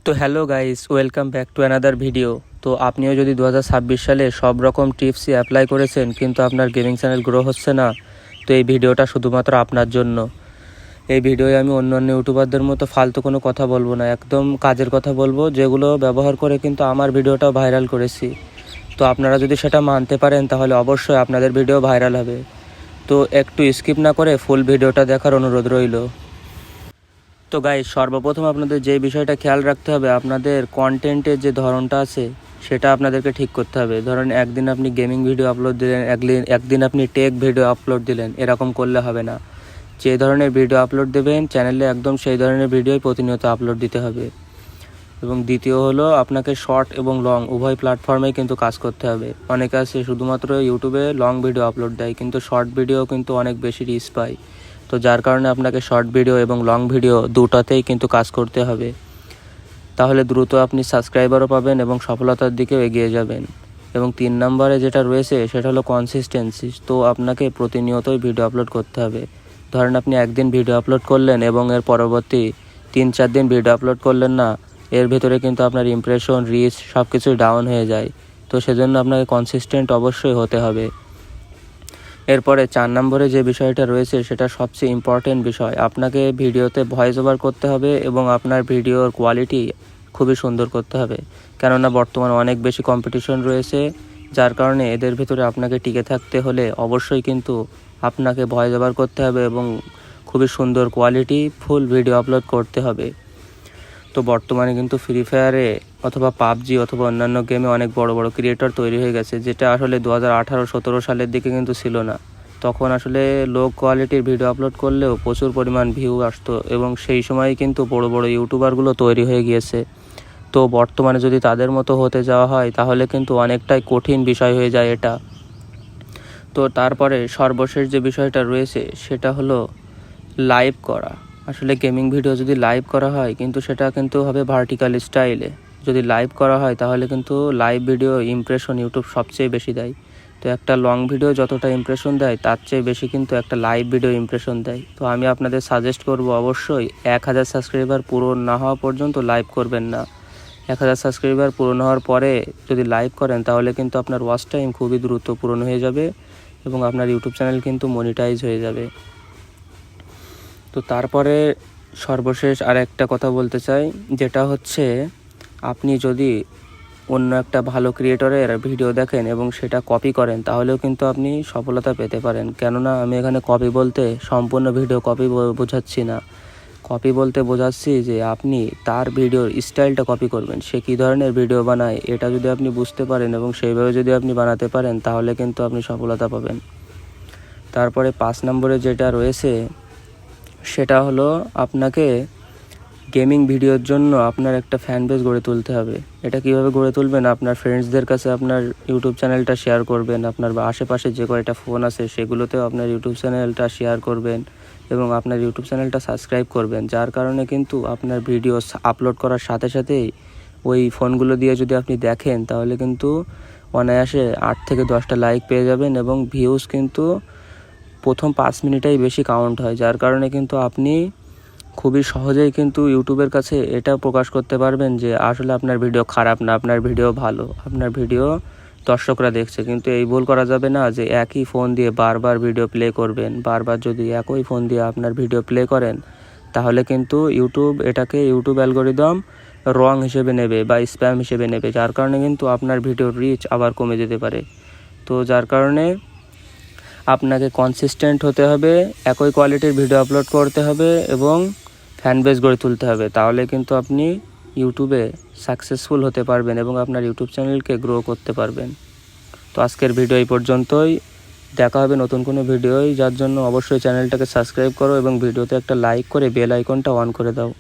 তো hello guys, welcome back to another video. তো আপনিও যদি 2026 সালে সব রকম টিপসই অ্যাপ্লাই করেছেন কিন্তু আপনার গেমিং চ্যানেল গ্রো হচ্ছে না, তো এই ভিডিওটা শুধুমাত্র আপনার জন্য। এই ভিডিওয়ে আমি অন্য ইউটিউবারদের মতো ফালতু কোনো কথা বলবো না, একদম কাজের কথা বলবো, যেগুলো ব্যবহার করে কিন্তু আমার ভিডিওটাও ভাইরাল করেছি। তো আপনারা যদি সেটা মানতে পারেন তাহলে অবশ্যই আপনাদের ভিডিও ভাইরাল হবে। তো একটু স্কিপ না করে ফুল ভিডিওটা দেখার অনুরোধ রইল। তো গাইস, সর্বপ্রথম আপনাদের যে বিষয়টা খেয়াল রাখতে হবে, আপনাদের কন্টেন্টের যে ধরনটা আছে সেটা আপনাদেরকে ঠিক করতে হবে। ধরেন একদিন আপনি গেমিং ভিডিও আপলোড দিলেন, একদিন আপনি টেক ভিডিও আপলোড দিলেন, এরকম করলে হবে না। যে ধরনের ভিডিও আপলোড দেবেন চ্যানেলে একদম সেই ধরনের ভিডিওই প্রতিনিয়ত আপলোড দিতে হবে। এবং দ্বিতীয় হলো, আপনাকে শর্ট এবং লং উভয় প্ল্যাটফর্মেই কিন্তু কাজ করতে হবে। অনেকে আছে শুধুমাত্র ইউটিউবে লং ভিডিও আপলোড দেয়, কিন্তু শর্ট ভিডিও কিন্তু অনেক বেশি রিচ পায়। তো যার কারণে আপনাকে শর্ট ভিডিও এবং লং ভিডিও দুটাতেই কিন্তু কাজ করতে হবে। তাহলে দ্রুত আপনি সাবস্ক্রাইবারও পাবেন এবং সফলতার দিকেও এগিয়ে যাবেন। এবং 3 নম্বরে যেটা রয়েছে সেটা হলো কনসিস্টেন্সি। তো আপনাকে প্রতিনিয়তই ভিডিও আপলোড করতে হবে। ধরেন আপনি একদিন ভিডিও আপলোড করলেন এবং এর পরবর্তী 3-4 দিন ভিডিও আপলোড করলেন না, এর ভেতরে কিন্তু আপনার ইমপ্রেশন, রিচ সব কিছুই ডাউন হয়ে যায়। তো সেজন্য আপনাকে কনসিস্টেন্ট অবশ্যই হতে হবে। এরপরে 4 নম্বরে যে বিষয়টা রয়েছে সেটা সবচেয়ে ইম্পর্টেন্ট বিষয়। আপনাকে ভিডিওতে ভয়েস ওভার করতে হবে এবং আপনার ভিডিওর কোয়ালিটি খুবই সুন্দর করতে হবে। কেননা বর্তমানে অনেক বেশি কম্পিটিশন রয়েছে, যার কারণে এদের ভিতরে আপনাকে টিকে থাকতে হলে অবশ্যই কিন্তু আপনাকে ভয়েস ওভার করতে হবে এবং খুবই সুন্দর কোয়ালিটি ফুল ভিডিও আপলোড করতে হবে। তো বর্তমানে কিন্তু ফ্রি ফায়ারে অথবা পাবজি অথবা অন্যান্য গেমে অনেক বড় বড় ক্রিয়েটর তৈরি হয়ে গেছে, যেটা আসলে 2018-17 সালের দিকে কিন্তু ছিল না। তখন আসলে লো কোয়ালিটির ভিডিও আপলোড করলেও প্রচুর পরিমাণ ভিউ আসতো এবং সেই সময়ই কিন্তু বড় বড় ইউটিউবারগুলো তৈরি হয়ে গিয়েছে। তো বর্তমানে যদি তাদের মতো হতে যাওয়া হয় তাহলে কিন্তু অনেকটাই কঠিন বিষয় হয়ে যায় এটা। তো তারপরে সর্বশেষ যে বিষয়টা রয়েছে সেটা হলো লাইভ করা। আসলে গেমিং ভিডিও যদি লাইভ করা হয় কিন্তু সেটা কিন্তু হবে ভার্টিক্যাল স্টাইলে। যদি লাইভ করা হয় তাহলে কিন্তু লাইভ ভিডিও ইমপ্রেশন ইউটিউব সবচেয়ে বেশি দেয়। তো একটা লং ভিডিও যতটা ইমপ্রেশন দেয় তার চেয়ে বেশি কিন্তু একটা লাইভ ভিডিও ইমপ্রেশন দেয়। তো আমি আপনাদের সাজেস্ট করব অবশ্যই 1000 সাবস্ক্রাইবার পূরণ না হওয়া পর্যন্ত লাইভ করবেন না। 1000 সাবস্ক্রাইবার পূরণ হওয়ার পরে যদি লাইভ করেন তাহলে কিন্তু আপনার ওয়াচ টাইম খুবই দ্রুত পূরণ হয়ে যাবে এবং আপনার ইউটিউব চ্যানেল কিন্তু মনিটাইজ হয়ে যাবে। তো তারপরে সর্বশেষ আর একটা কথা বলতে চাই, যেটা হচ্ছে আপনি যদি অন্য একটা ভালো ক্রিয়েটরের ভিডিও দেখেন এবং সেটা কপি করেন তাহলেও কিন্তু আপনি সফলতা পেতে পারেন। কেননা আমি এখানে কপি বলতে সম্পূর্ণ ভিডিও কপি বোঝাচ্ছি না। কপি বলতে বোঝাচ্ছি যে আপনি তার ভিডিওর স্টাইলটা কপি করবেন, সে কী ধরনের ভিডিও বানায় এটা যদি আপনি বুঝতে পারেন এবং সেইভাবে যদি আপনি বানাতে পারেন তাহলে কিন্তু আপনি সফলতা পাবেন। তারপরে 5 নম্বরে যেটা রয়েছে সেটা হলো, আপনাকে গেমিং ভিডিওর জন্য আপনার একটা ফ্যান বেস গড়ে তুলতে হবে। এটা কিভাবে গড়ে তুলবেন? আপনার ফ্রেন্ডসদের কাছে আপনার ইউটিউব চ্যানেলটা শেয়ার করবেন, আপনার আশেপাশে যে কয়টা ফোন আছে সেগুলোতেও আপনার ইউটিউব চ্যানেলটা শেয়ার করবেন এবং আপনার ইউটিউব চ্যানেলটা সাবস্ক্রাইব করবেন। যার কারণে কিন্তু আপনার ভিডিও আপলোড করার সাথে সাথেই ওই ফোনগুলো দিয়ে যদি আপনি দেখেন তাহলে কিন্তু অনায়াসে 8 থেকে 10টা লাইক পেয়ে যাবেন এবং ভিউজ কিন্তু প্রথম 5 মিনিটেই বেশি কাউন্ট হয়। যার কারণে কিন্তু আপনি খুবই সহজেই কিন্তু ইউটিউবের কাছে এটা প্রকাশ করতে পারবেন যে আসলে আপনার ভিডিও খারাপ না, আপনার ভিডিও ভালো, আপনার ভিডিও দর্শকরা দেখছে। কিন্তু এই ভুল করা যাবে না যে একই ফোন দিয়ে বারবার ভিডিও প্লে করবেন। বারবার যদি একই ফোন দিয়ে আপনার ভিডিও প্লে করেন তাহলে কিন্তু এটাকে ইউটিউব অ্যালগরিদম রং হিসেবে নেবে বা স্প্যাম হিসেবে নেবে, যার কারণে কিন্তু আপনার ভিডিওর রিচ আবার কমে যেতে পারে। তো যার কারণে আপনাকে কনসিস্টেন্ট হতে হবে, একই কোয়ালিটির ভিডিও আপলোড করতে হবে এবং ফ্যান বেস গড়ে তুলতে হবে। তাহলে কিন্তু আপনি ইউটিউবে সাকসেসফুল হতে পারবেন এবং আপনার ইউটিউব চ্যানেলকে গ্রো করতে পারবেন। তো আজকের ভিডিও এই পর্যন্তই। দেখা হবে নতুন কোনো ভিডিওই, যার জন্য অবশ্যই চ্যানেলটাকে সাবস্ক্রাইব করো এবং ভিডিওতে একটা লাইক করে বেল আইকনটা অন করে দাও।